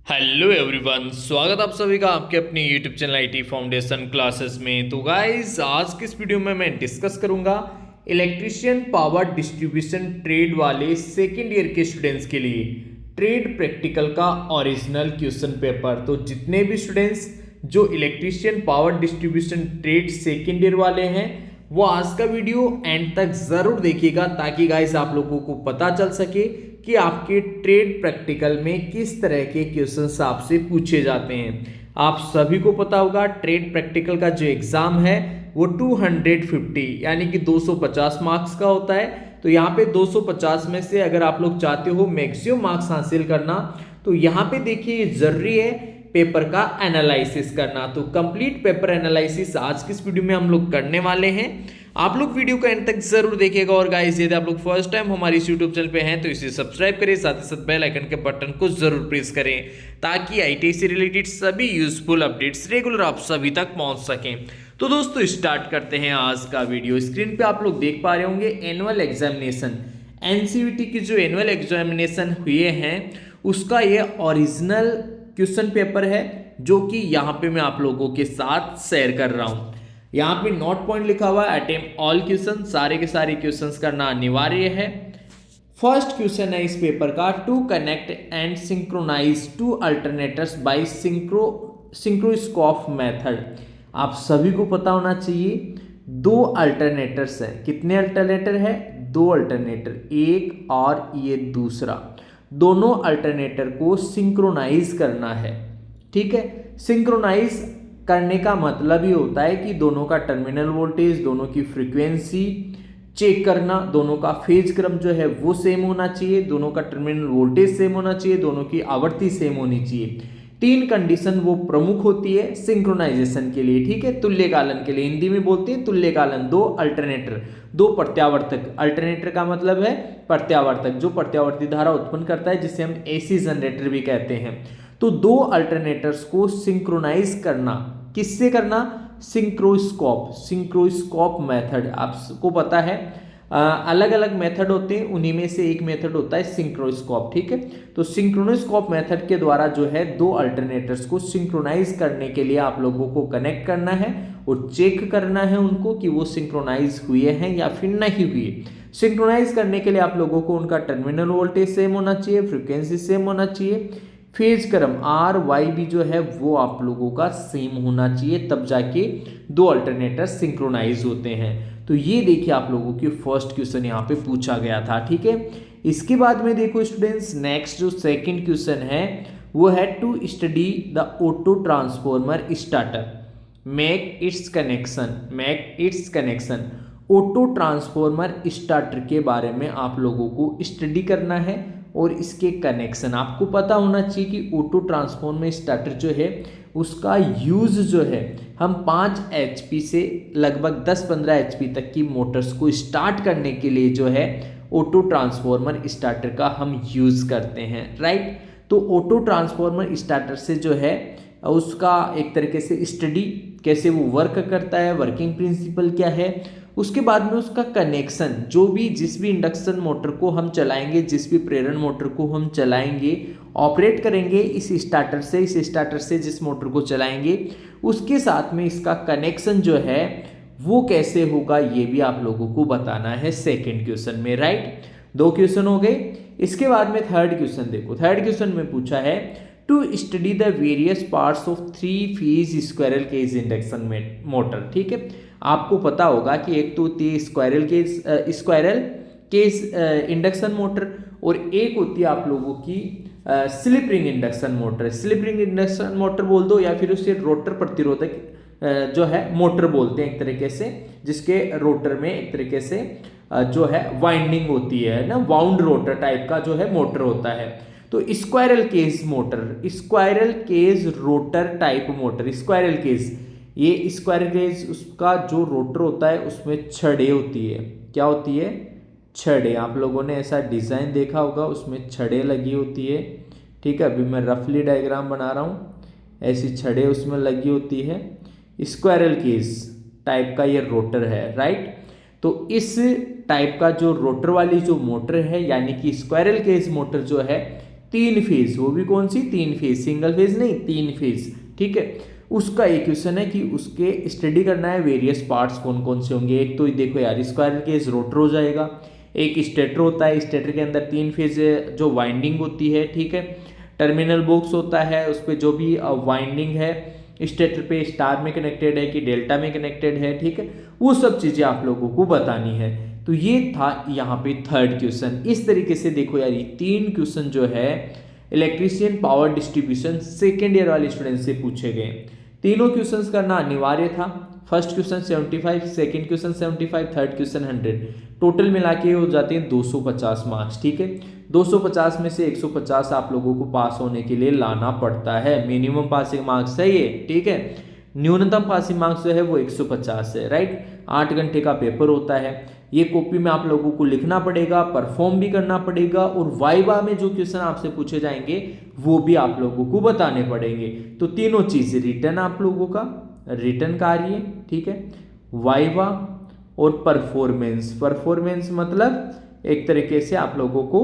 Hello everyone, स्वागत आप सभी का आपके अपने YouTube channel IT foundation classes में। तो गाइस, आज के इस वीडियो में मैं डिस्कस करूंगा इलेक्ट्रिशियन पावर डिस्ट्रीब्यूशन ट्रेड वाले सेकेंड ईयर के स्टूडेंट्स के लिए ट्रेड प्रैक्टिकल का ओरिजिनल क्वेश्चन पेपर। तो जितने भी स्टूडेंट्स जो electrician power distribution trade second year वाले हैं वो आज का वीडियो एंड तक जरूर देखिएगा, ताकि गाइस आप लोगों को पता चल सके कि आपके ट्रेड प्रैक्टिकल में किस तरह के क्वेश्चंस आपसे पूछे जाते हैं। आप सभी को पता होगा ट्रेड प्रैक्टिकल का जो एग्जाम है वो 250 यानी कि 250 मार्क्स का होता है। तो यहाँ पे 250 में से अगर आप लोग चाहते हो मैक्सिमम मार्क्स हासिल करना, तो यहाँ पे देखिए जरूरी है पेपर का एनालिसिस करना। तो कंप्लीट पेपर एनालिसिस आज की इस वीडियो में हम लोग करने वाले हैं। आप लोग वीडियो को एंड तक जरूर देखिएगा। और गाइस, यदि आप लोग फर्स्ट टाइम हमारे इस यूट्यूब चैनल पे हैं तो इसे सब्सक्राइब करें, साथ ही साथ बेल आइकन के बटन को जरूर प्रेस करें, ताकि आईटी से रिलेटेड सभी यूजफुल अपडेट्स रेगुलर आप सभी तक पहुंच सकें। तो दोस्तों, स्टार्ट करते हैं आज का वीडियो। स्क्रीन पे आप लोग देख पा रहे होंगे एनुअल एग्जामिनेशन, एनसीईटी की जो एनुअल एग्जामिनेशन हुए हैं उसका ये ओरिजिनल क्वेश्चन पेपर है, जो कि यहाँ पे मैं आप लोगों के साथ शेयर कर रहा हूँ। यहाँ पे नोट पॉइंट लिखा हुआ है अटेम्प्ट ऑल क्वेश्चन, सारे के सारे क्वेश्चंस करना अनिवार्य है। फर्स्ट क्वेश्चन है इस पेपर का, to connect and synchronise two alternators by synchroscope method. आप सभी को पता होना चाहिए दो अल्टरनेटर्स हैं। कितने अल्टरनेटर है? दो अल्टरनेटर, एक और ये दूसरा। दोनों अल्टरनेटर को सिंक्रोनाइज करना है। ठीक है, सिंक्रोनाइज करने का मतलब ही होता है कि दोनों का टर्मिनल वोल्टेज, दोनों की फ्रीक्वेंसी चेक करना, दोनों का फेज क्रम जो है वो सेम होना चाहिए, दोनों का टर्मिनल वोल्टेज सेम होना चाहिए, दोनों की आवृत्ति सेम होनी चाहिए। तीन कंडीशन वो प्रमुख होती है सिंक्रोनाइजेशन के लिए। ठीक है, तुल्यकालन के लिए हिंदी में बोलते हैं तुल्यकालन। दो अल्टरनेटर, दो प्रत्यावर्तक। अल्टरनेटर का मतलब है प्रत्यावर्तक, जो प्रत्यावर्ती धारा उत्पन्न करता है, जिसे हम एसी जनरेटर भी कहते हैं। तो दो अल्टरनेटर्स को सिंक्रोनाइज करना, किससे करना? Synchroscope method. आपको पता है अलग अलग मेथड होते हैं, उन्हीं में से एक मेथड होता है सिंक्रोस्कोप। ठीक है, तो सिंक्रोनोस्कोप मेथड के द्वारा जो है दो अल्टरनेटर्स को सिंक्रोनाइज करने के लिए आप लोगों को कनेक्ट करना है और चेक करना है उनको कि वो सिंक्रोनाइज हुए हैं या फिर नहीं हुए। सिंक्रोनाइज करने के लिए आप लोगों को उनका टर्मिनल वोल्टेज सेम होना चाहिए, फ्रिक्वेंसी सेम होना चाहिए, फेज क्रम आर वाई भी जो है वो आप लोगों का सेम होना चाहिए, तब जाके दो अल्टरनेटर सिंक्रोनाइज होते हैं। तो ये देखिए आप लोगों की फर्स्ट क्वेश्चन यहाँ पे पूछा गया था। ठीक है, इसके बाद में देखो स्टूडेंट्स, नेक्स्ट जो सेकंड क्वेश्चन है वो है to study the auto transformer starter, make its connection. Auto transformer starter के बारे में आप लोगों को स्टडी करना है और इसके कनेक्शन आपको पता होना चाहिए कि ऑटो ट्रांसफॉर्मर स्टार्टर जो है उसका यूज जो है हम 5 HP से लगभग 10-15 HP तक की मोटर्स को स्टार्ट करने के लिए जो है ऑटो ट्रांसफॉर्मर स्टार्टर का हम यूज करते हैं। राइट, तो ऑटो ट्रांसफॉर्मर स्टार्टर से जो है उसका एक तरीके से स्टडी, कैसे वो वर्क करता है, वर्किंग प्रिंसिपल क्या है, उसके बाद में उसका कनेक्शन, जो भी जिस भी इंडक्शन मोटर को हम चलाएंगे, जिस भी प्रेरण मोटर को हम चलाएंगे, ऑपरेट करेंगे इस स्टार्टर से जिस मोटर को चलाएंगे उसके साथ में इसका कनेक्शन जो है वो कैसे होगा, ये भी आप लोगों को बताना है सेकेंड क्वेश्चन में। राइट, दो क्वेश्चन हो गए। इसके बाद में थर्ड क्वेश्चन देखो। थर्ड क्वेश्चन में पूछा है to study the various parts of 3 phase squirrel cage induction motor. ठीक है, आपको पता होगा कि एक तो होती है स्क्वायरल केज इंडक्शन मोटर और एक होती है आप लोगों की slip ring induction motor. Slip ring induction motor बोल दो या फिर उसे रोटर प्रतिरोधक जो है मोटर बोलते हैं एक तरीके से, जिसके रोटर में एक तरीके से जो है वाइंडिंग होती है ना, वाउंड रोटर टाइप का जो है मोटर होता है। तो squirrel cage motor, squirrel cage rotor type motor, squirrel cage, ये स्क्वायरल केज उसका जो रोटर होता है उसमें छड़ें होती है। क्या होती है? छड़ें। आप लोगों ने ऐसा डिज़ाइन देखा होगा, उसमें छड़ें लगी होती है। ठीक है, अभी मैं रफली डायग्राम बना रहा हूँ, ऐसी छड़ें उसमें लगी होती है। स्क्वायरल केज टाइप का ये रोटर है। राइट, तो इस टाइप का जो रोटर वाली जो मोटर है, यानी कि स्क्वायरल केज मोटर जो है 3 फेज, वो भी कौन सी 3 फेज, सिंगल फेज नहीं 3 फेज, ठीक है। उसका एक क्वेश्चन है कि उसके स्टडी करना है वेरियस पार्ट्स कौन कौन से होंगे। एक तो देखो यार स्क्वायरल केस रोटर हो जाएगा, एक स्टेटर होता है, स्टेटर के अंदर 3 फेज जो वाइंडिंग होती है, ठीक है। टर्मिनल बॉक्स होता है, उस पर जो भी वाइंडिंग है स्टेटर पे स्टार में कनेक्टेड है कि डेल्टा में कनेक्टेड है, ठीक है, वो सब चीज़ें आप लोगों को बतानी है। तो ये था यहाँ पे थर्ड क्वेश्चन। इस तरीके से देखो यार ये 3 क्वेश्चन जो है electrician power distribution second year वाले स्टूडेंट से पूछे गए। तीनों क्वेश्चंस करना अनिवार्य था। First question 75, second question 75, third question 100, total मिला के हो जाते हैं 250 मार्क्स, ठीक है। 250 में से 150 आप लोगों को पास होने के लिए लाना पड़ता है। मिनिमम पासिंग मार्क्स है ये, ठीक है। न्यूनतम पासिंग मार्क्स जो है वो 150 है, राइट। 8 घंटे का पेपर होता है। ये कॉपी में आप लोगों को लिखना पड़ेगा, परफॉर्म भी करना पड़ेगा, और वाइवा में जो क्वेश्चन आपसे पूछे जाएंगे वो भी आप लोगों को बताने पड़ेंगे। तो तीनों चीज रिटर्न आप लोगों का रिटर्न कार्य, ठीक है, वाइवा और परफॉर्मेंस। परफॉर्मेंस मतलब एक तरीके से आप लोगों को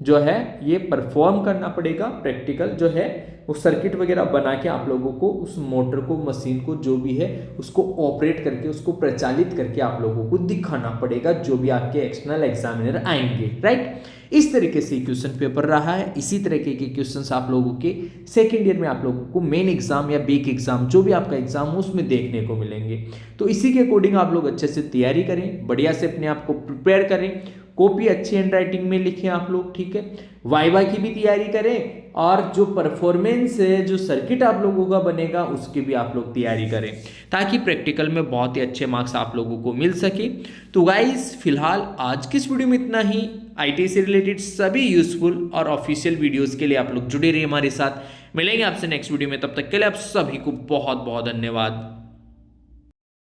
जो है ये परफॉर्म करना पड़ेगा, प्रैक्टिकल जो है वो सर्किट वगैरह बना के आप लोगों को उस मोटर को, मशीन को, जो भी है उसको ऑपरेट करके, उसको प्रचालित करके आप लोगों को दिखाना पड़ेगा, जो भी आपके एक्सटर्नल एग्जामिनर आएंगे, राइट। इस तरीके से क्वेश्चन पेपर रहा है। इसी तरीके के क्वेश्चंस आप लोगों के सेकेंड ईयर में आप लोगों को मेन एग्जाम या बेक एग्जाम, जो भी आपका एग्जाम हो, उसमें देखने को मिलेंगे। तो इसी के अकॉर्डिंग आप लोग अच्छे से तैयारी करें, बढ़िया से अपने आप को प्रिपेयर करें, कॉपी अच्छी हैंड राइटिंग में लिखें आप लोग, ठीक है। वाइवा की भी तैयारी करें, और जो परफॉर्मेंस है, जो सर्किट आप लोगों का बनेगा, उसकी भी आप लोग तैयारी करें, ताकि प्रैक्टिकल में बहुत ही अच्छे मार्क्स आप लोगों को मिल सके। तो गाइस फिलहाल आज की इस वीडियो में इतना ही। आईटी से रिलेटेड सभी यूजफुल और ऑफिशियल वीडियोस के लिए आप लोग जुड़े रहिए हमारे साथ। मिलेंगे आपसे नेक्स्ट वीडियो में, तब तक के लिए आप सभी को बहुत बहुत धन्यवाद।